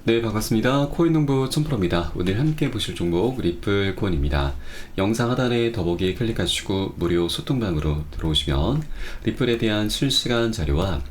네, 반갑습니다. 코인농부 촌프로입니다. 오늘 함께 보실 종목 리플 코인입니다. 영상 하단에 더보기 클릭하시고 무료 소통방으로 들어오시면 리플에 대한 실시간 자료와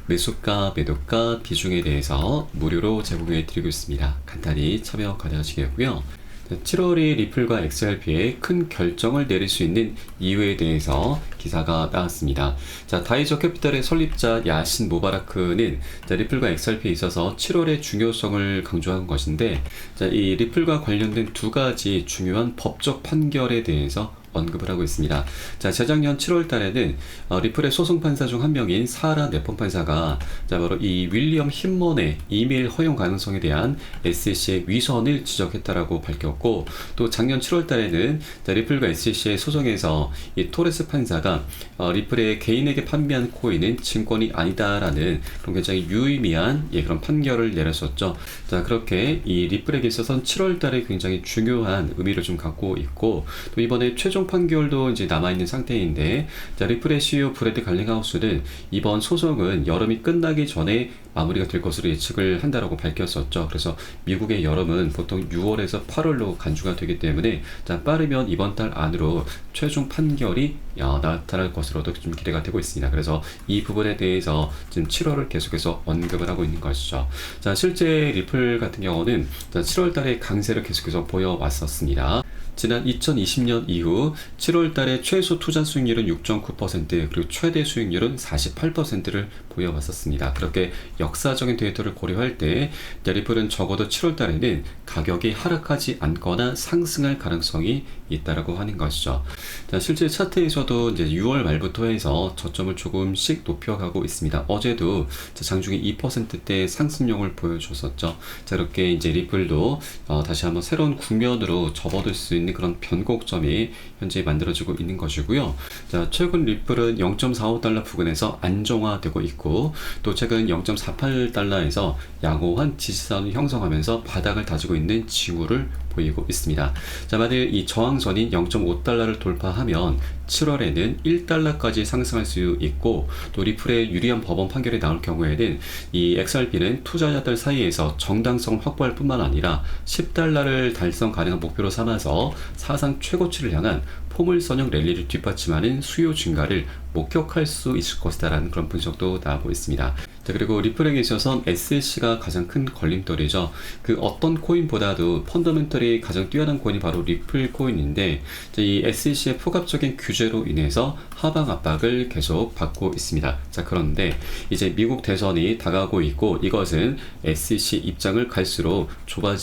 매수가, 매도가, 비중에 대해서 무료로 제공해 드리고 있습니다. 간단히 참여 가능하시겠고요. 7월에 리플과 XRP에 큰 결정을 내릴 수 있는 이유에 대해서 기사가 나왔습니다. 자, 다이저 캐피탈의 설립자 야신 모바라크는 리플과 XRP에 있어서 7월의 중요성을 강조한 것인데, 이 리플과 관련된 두 가지 중요한 법적 판결에 대해서 언급을 하고 있습니다. 자, 재작년 7월 달에는 리플의 소송 판사 중 한 명인 사라 네폰 판사가 바로 이 윌리엄 힘먼의 이메일 허용 가능성에 대한 SEC의 위선을 지적했다라고 밝혔고, 또 작년 7월 달에는 리플과 SEC의 소송에서 이 토레스 판사가 리플의 개인에게 판매한 코인은 증권이 아니다라는 그런 굉장히 유의미한 그런 판결을 내렸었죠. 자, 그렇게 이 리플에게 있어서는 7월 달에 굉장히 중요한 의미를 좀 갖고 있고, 또 이번에 최종 판결도 이제 남아있는 상태인데, 자, 리플의 CEO 브래드 갈링하우스는 이번 소송은 여름이 끝나기 전에 마무리가 될 것으로 예측을 한다라고 밝혔었죠. 그래서 미국의 여름은 보통 6월에서 8월로 간주가 되기 때문에, 자, 빠르면 이번 달 안으로 최종 판결이 나타날 것으로도 좀 기대가 되고 있습니다. 그래서 이 부분에 대해서 지금 7월을 계속해서 언급을 하고 있는 것이죠. 자, 실제 리플 같은 경우는 7월 달에 강세를 계속해서 보여왔었습니다. 지난 2020년 이후 7월 달에 최소 투자 수익률은 6.9%, 그리고 최대 수익률은 48%를 보여왔었습니다. 그렇게 역사적인 데이터를 고려할 때 리플은 적어도 7월 달에는 가격이 하락하지 않거나 상승할 가능성이 있다라고 하는 것이죠. 자, 실제 차트에서도 이제 6월 말부터 해서 저점을 조금씩 높여가고 있습니다. 어제도 장중에 2%대 상승력을 보여줬었죠. 자, 이렇게 이제 리플도 다시 한번 새로운 국면으로 접어들 수 있는 그런 변곡점이 현재 만들어지고 있는 것이고요. 자, 최근 리플은 0.45달러 부근에서 안정화되고 있고, 또 최근 0.48달러에서 양호한 지지선을 형성하면서 바닥을 다지고 있는 징후를 보이고 있습니다. 자, 만일 이 저항선인 0.5달러를 돌파하면 7월에는 1달러까지 상승할 수 있고, 또 리플의 유리한 법원 판결이 나올 경우에는 이 XRP는 투자자들 사이에서 정당성을 확보할 뿐만 아니라 10달러를 달성 가능한 목표로 삼아서 사상 최고치를 향한 포물선형 랠리를 뒷받침하는 수요 증가를 목격할 수 있을 것이다라는 그런 분석도 나오고 있습니다. 자, 그리고 리플에게 있어서는 SEC가 가장 큰 걸림돌이죠. 그 어떤 코인보다도 펀더멘털이 가장 뛰어난 코인이 바로 리플 코인인데, 이 SEC의 포괄적인 규제로 인해서 하방 압박을 계속 받고 있습니다. 자, 그런데 이제 미국 대선이 다가오고 있고, 이것은 SEC 입장을 갈수록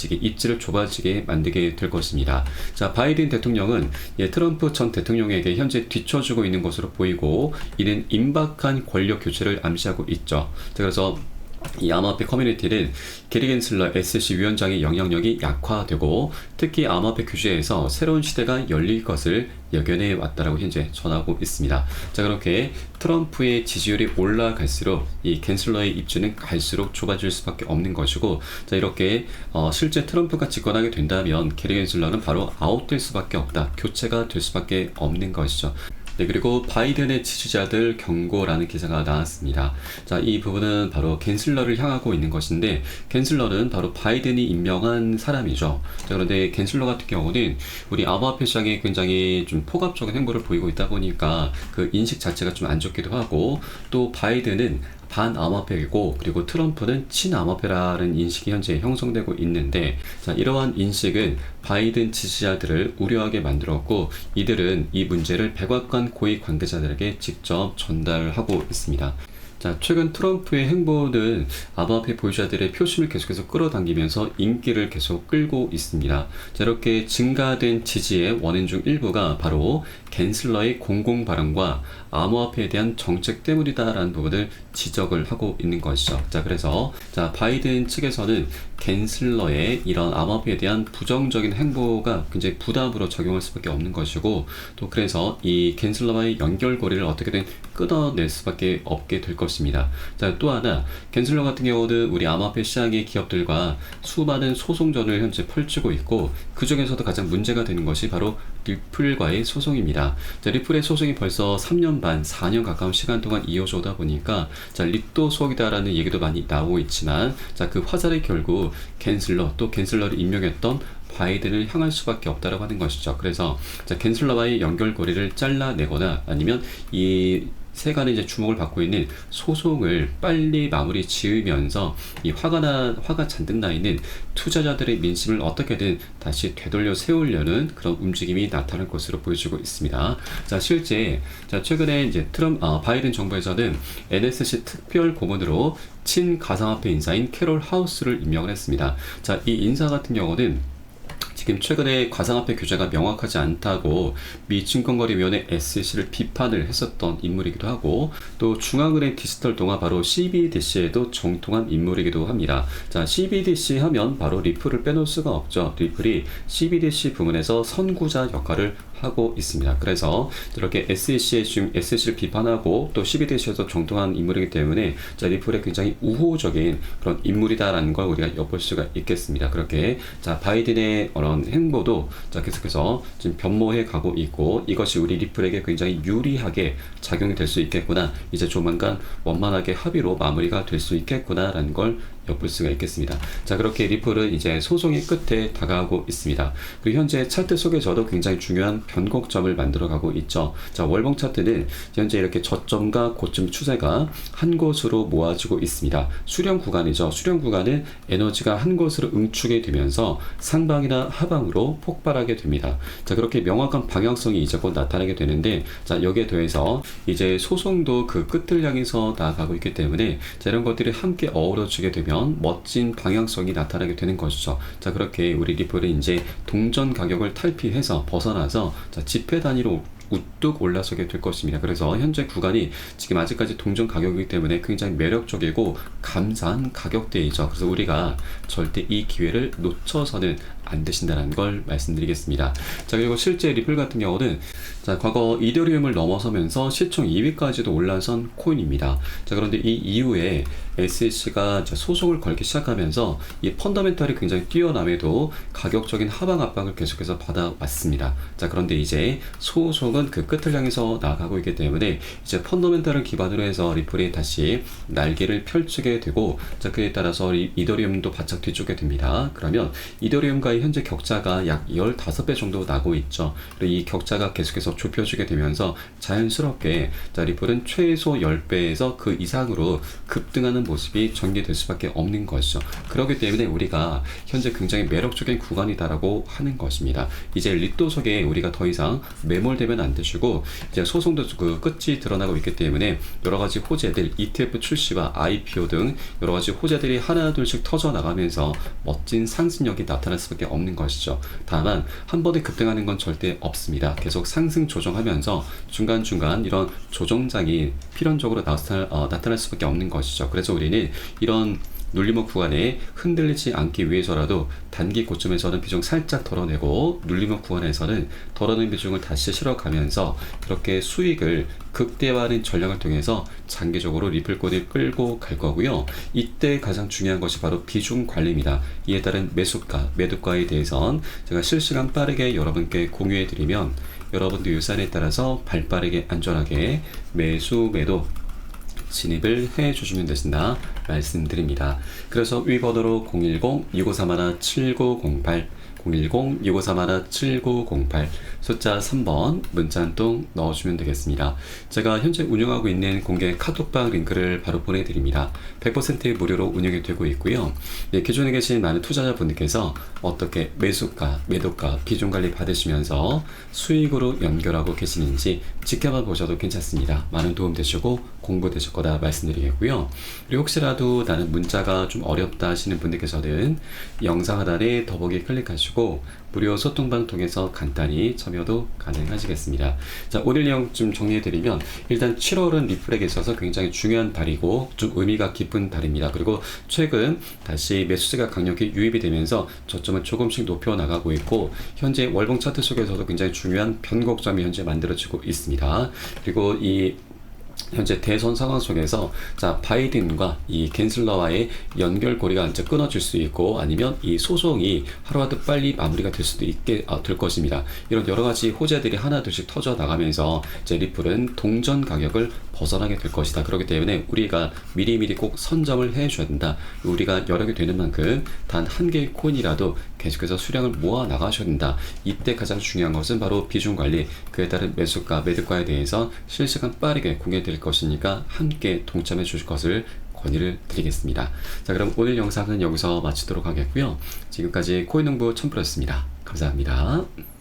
입지를 좁아지게 만들게 될 것입니다. 자, 바이든 대통령은 트럼프 전 대통령에게 현재 뒤처지고 있는 것으로 보이고, 이는 임박한 권력 교체를 암시하고 있죠. 자, 그래서 이 암호화폐 커뮤니티는 게리 겐슬러 SEC 위원장의 영향력이 약화되고, 특히 암호화폐 규제에서 새로운 시대가 열릴 것을 예견해 왔다라고 현재 전하고 있습니다. 자, 그렇게 트럼프의 지지율이 올라갈수록 이 겐슬러의 입지는 갈수록 좁아질 수밖에 없는 것이고, 자, 이렇게 실제 트럼프가 집권하게 된다면 게리 겐슬러는 바로 아웃될 수밖에 없다, 교체가 될 수밖에 없는 것이죠. 네, 그리고 바이든의 지지자들 경고라는 기사가 나왔습니다. 자, 이 부분은 바로 겐슬러를 향하고 있는 것인데, 겐슬러는 바로 바이든이 임명한 사람이죠. 자, 그런데 겐슬러 같은 경우는 우리 암호화폐 시장에 굉장히 좀 폭압적인 행보를 보이고 있다 보니까 그 인식 자체가 좀 안 좋기도 하고, 또 바이든은 반암호화폐이고, 그리고 트럼프는 친암호화폐라는 인식이 현재 형성되고 있는데, 자, 이러한 인식은 바이든 지지자들을 우려하게 만들었고, 이들은 이 문제를 백악관 고위 관계자들에게 직접 전달하고 있습니다. 자, 최근 트럼프의 행보는 암호화폐 보유자들의 표심을 계속해서 끌어당기면서 인기를 계속 끌고 있습니다. 자, 이렇게 증가된 지지의 원인 중 일부가 바로 겐슬러의 공공 발언과 암호화폐에 대한 정책 때문이다라는 부분을 지적을 하고 있는 것이죠. 자, 그래서 바이든 측에서는 겐슬러의 이런 암호화폐에 대한 부정적인 행보가 굉장히 부담으로 적용할 수밖에 없는 것이고, 또 그래서 이 겐슬러와의 연결고리를 어떻게든 끊어낼 수밖에 없게 될 것이다. 것입니다. 자, 또 하나 겐슬러 같은 경우는 우리 암호화폐 시장의 기업들과 수많은 소송전을 현재 펼치고 있고, 그 중에서도 가장 문제가 되는 것이 바로 리플과의 소송입니다. 자, 리플의 소송이 벌써 3년 반, 4년 가까운 시간 동안 이어져 오다 보니까 자, 립도 소이다라는 얘기도 많이 나오고 있지만, 자, 그 화살이 결국 겐슬러, 또 겐슬러를 임명했던 바이든을 향할 수밖에 없다라고 하는 것이죠. 그래서 자, 겐슬러와의 연결고리를 잘라내거나 아니면 이 세간의 이제 주목을 받고 있는 소송을 빨리 마무리 지으면서 이 화가 잔뜩 나 있는 투자자들의 민심을 어떻게든 다시 되돌려 세우려는 그런 움직임이 나타날 것으로 보여지고 있습니다. 자, 실제 자, 최근에 이제 바이든 정부에서는 NSC 특별 고문으로 친가상화폐 인사인 캐롤 하우스를 임명을 했습니다. 자, 이 인사 같은 경우는 지금 최근에 가상화폐 규제가 명확하지 않다고 미 증권거래위원회 SEC를 비판을 했었던 인물이기도 하고, 또 중앙은행 디지털 동화 바로 CBDC에도 정통한 인물이기도 합니다. 자, CBDC 하면 바로 리플을 빼놓을 수가 없죠. 리플이 CBDC 부문에서 선구자 역할을 하고 있습니다. 그래서 이렇게 SEC에 지금 SEC를 비판하고 또 CBDC에서 정통한 인물이기 때문에 자, 리플에 굉장히 우호적인 그런 인물이다라는 걸 우리가 엿볼 수가 있겠습니다. 그렇게 자, 바이든의 그런 행보도 자, 계속해서 지금 변모해 가고 있고, 이것이 우리 리플에게 굉장히 유리하게 작용이 될 수 있겠구나, 이제 조만간 원만하게 합의로 마무리가 될 수 있겠구나라는 걸 엿볼 수가 있겠습니다. 자, 그렇게 리플은 이제 소송의 끝에 다가가고 있습니다. 그리고 현재 차트 속에서도 굉장히 중요한 변곡점을 만들어가고 있죠. 자, 월봉 차트는 현재 이렇게 저점과 고점 추세가 한 곳으로 모아지고 있습니다. 수렴 구간이죠. 수렴 구간은 에너지가 한 곳으로 응축이 되면서 상방이나 하방으로 폭발하게 됩니다. 자, 그렇게 명확한 방향성이 이제 곧 나타나게 되는데, 자, 여기에 더해서 이제 소송도 그 끝을 향해서 나아가고 있기 때문에 자, 이런 것들이 함께 어우러지게 되면 멋진 방향성이 나타나게 되는 것이죠. 자, 그렇게 우리 리플은 이제 동전 가격을 탈피해서 벗어나서 자, 지표 단위로 우뚝 올라서게 될 것입니다. 그래서 현재 구간이 지금 아직까지 동전 가격이기 때문에 굉장히 매력적이고 감사한 가격대이죠. 그래서 우리가 절대 이 기회를 놓쳐서는 안 되신다는 걸 말씀드리겠습니다. 자, 그리고 실제 리플 같은 경우는 자, 과거 이더리움을 넘어서면서 시총 2위까지도 올라선 코인입니다. 자, 그런데 이 이후에 SEC가 소송을 걸기 시작하면서 이 펀더멘털이 굉장히 뛰어남에도 가격적인 하방 압박을 계속해서 받아왔습니다. 자, 그런데 이제 소송은 그 끝을 향해서 나아가고 있기 때문에 이제 펀더멘털을 기반으로 해서 리플이 다시 날개를 펼치게 되고, 자, 그에 따라서 이더리움도 바짝 뒤쫓게 됩니다. 그러면 이더리움과의 현재 격차가 약 15배 정도 나고 있죠. 그리고 이 격차가 계속해서 좁혀지게 되면서 자연스럽게 자, 리플은 최소 10배에서 그 이상으로 급등하는 모습이 전개될 수밖에 없는 것이죠. 그렇기 때문에 우리가 현재 굉장히 매력적인 구간이다라고 하는 것입니다. 이제 리또 속에 우리가 더 이상 매몰되면 안 되시고, 이제 소송도 그 끝이 드러나고 있기 때문에 여러 가지 호재들, ETF 출시와 IPO 등 여러 가지 호재들이 하나둘씩 터져 나가면서 멋진 상승력이 나타날 수밖에 없는 것이죠. 다만 한 번에 급등하는 건 절대 없습니다. 계속 상승 조정하면서 중간중간 이런 조정장이 필연적으로 나타날 수밖에 없는 것이죠. 그래서 우리는 이런 눌림목 구간에 흔들리지 않기 위해서라도 단기 고점에서는 비중 살짝 덜어내고 눌림목 구간에서는 덜어낸 비중을 다시 실어가면서 그렇게 수익을 극대화하는 전략을 통해서 장기적으로 리플코인을 끌고 갈 거고요. 이때 가장 중요한 것이 바로 비중 관리입니다. 이에 따른 매수가, 매도가에 대해선 제가 실시간 빠르게 여러분께 공유해 드리면 여러분도 유산에 따라서 발빠르게 안전하게 매수, 매도 진입을 해 주시면 되신다 말씀드립니다. 그래서 위 번호로 010-2531-7908 010-2531-7908 숫자 3번 문자 한 통 넣어주면 되겠습니다. 제가 현재 운영하고 있는 공개 카톡방 링크를 바로 보내드립니다. 100% 무료로 운영이 되고 있고요. 네, 기존에 계신 많은 투자자분들께서 어떻게 매수가, 매도가, 비중 관리 받으시면서 수익으로 연결하고 계시는지 지켜봐 보셔도 괜찮습니다. 많은 도움 되시고 공부 되실 거다 말씀드리겠고요. 그리고 혹시라도 나는 문자가 좀 어렵다 하시는 분들께서는 영상 하단에 더보기 클릭하시고 무료 소통방 통해서 간단히 참여도 가능하시겠습니다. 자, 오늘 내용 좀 정리해드리면 일단 7월은 리플에게 있어서 굉장히 중요한 달이고 좀 의미가 깊은 달입니다. 그리고 최근 다시 매수세가 강력히 유입이 되면서 저점을 조금씩 높여 나가고 있고, 현재 월봉 차트 속에서도 굉장히 중요한 변곡점이 현재 만들어지고 있습니다. 그리고 이 현재 대선 상황 속에서 자 바이든과 이 갠슬러와의 연결고리가 이제 끊어질 수 있고 아니면 이 소송이 하루아도 빨리 마무리가 될 수도 있게 될 것입니다. 이런 여러 가지 호재들이 하나둘씩 터져 나가면서 이제 리플은 동전 가격을 벗어나게 될 것이다. 그렇기 때문에 우리가 미리미리 꼭 선점을 해줘야 된다. 우리가 여력이 되는 만큼 단 한 개의 코인이라도 계속해서 수량을 모아 나가셔야 된다. 이때 가장 중요한 것은 바로 비중 관리, 그에 따른 매수가, 매도가에 대해서 실시간 빠르게 공개될 것이니까 함께 동참해 주실 것을 권유를 드리겠습니다. 자, 그럼 오늘 영상은 여기서 마치도록 하겠고요. 지금까지 코인농부 첨프였습니다. 감사합니다.